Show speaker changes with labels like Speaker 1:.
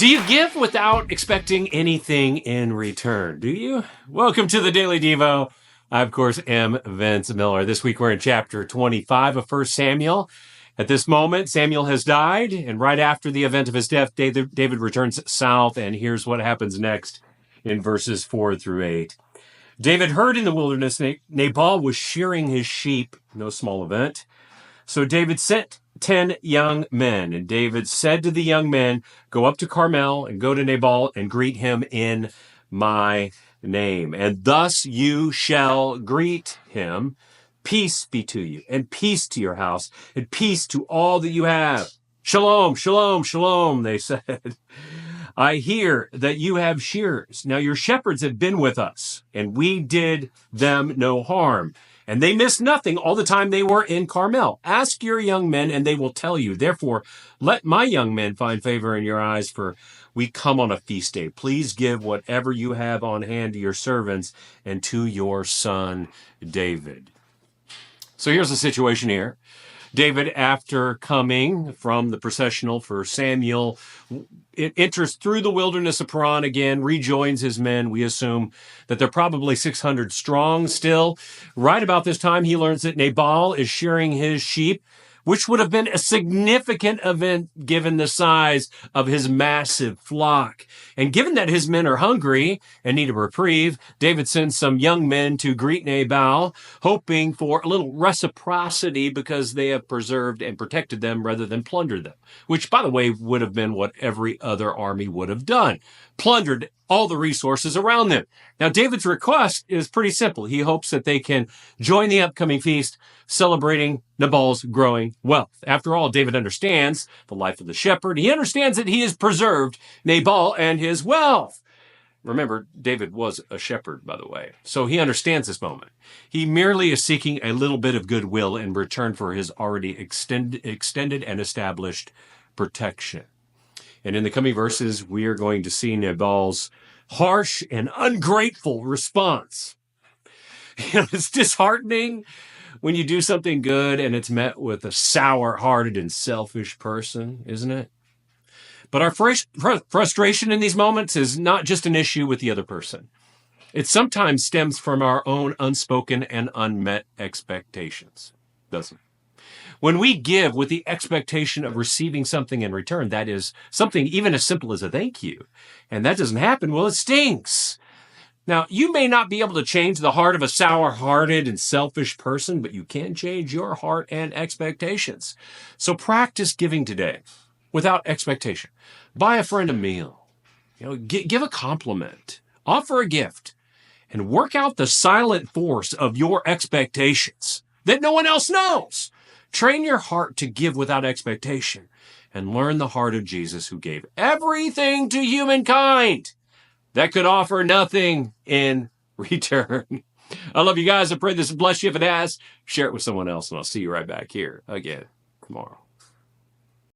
Speaker 1: Do you give without expecting anything in return? Do you? Welcome to the Daily Devo. I, of course, am Vince Miller. This week we're in chapter 25 of 1 Samuel. At this moment, Samuel has died, and right after the event of his death, David returns south, and here's what happens next in verses 4 through 8. David heard in the wilderness Nabal was shearing his sheep, no small event. So David sent 10 young men, and David said to the young men, "Go up to Carmel and go to Nabal and greet him in my name. And thus you shall greet him. Peace be to you, and peace to your house, and peace to all that you have. Shalom, shalom, shalom," they said. "I hear that you have shearers. Now your shepherds have been with us, and we did them no harm. And they missed nothing all the time they were in Carmel. Ask your young men, and they will tell you. Therefore, let my young men find favor in your eyes, for we come on a feast day. Please give whatever you have on hand to your servants and to your son David." So here's the situation here. David, after coming from the processional for Samuel, it enters through the wilderness of Paran again, rejoins his men. We assume that they're probably 600 strong still. Right about this time, he learns that Nabal is shearing his sheep, which would have been a significant event given the size of his massive flock. And given that his men are hungry and need a reprieve, David sends some young men to greet Nabal, hoping for a little reciprocity because they have preserved and protected them rather than plundered them, which, by the way, would have been what every other army would have done, plundered all the resources around them. Now, David's request is pretty simple. He hopes that they can join the upcoming feast, celebrating Nabal's growing wealth. After all, David understands the life of the shepherd. He understands that he has preserved Nabal and his wealth. Remember, David was a shepherd, by the way, so he understands this moment. He merely is seeking a little bit of goodwill in return for his already extended and established protection. And in the coming verses, we are going to see Nabal's harsh and ungrateful response. It's disheartening when you do something good and it's met with a sour-hearted and selfish person, isn't it? But our frustration in these moments is not just an issue with the other person. It sometimes stems from our own unspoken and unmet expectations, doesn't it? When we give with the expectation of receiving something in return, that is something even as simple as a thank you, and that doesn't happen, well, it stinks. Now, you may not be able to change the heart of a sour-hearted and selfish person, but you can change your heart and expectations. So practice giving today without expectation. Buy a friend a meal. Give a compliment. Offer a gift. And work out the silent force of your expectations that no one else knows. Train your heart to give without expectation and learn the heart of Jesus, who gave everything to humankind that could offer nothing in return. I love you guys. I pray this has blessed you. If it has, share it with someone else, and I'll see you right back here again tomorrow.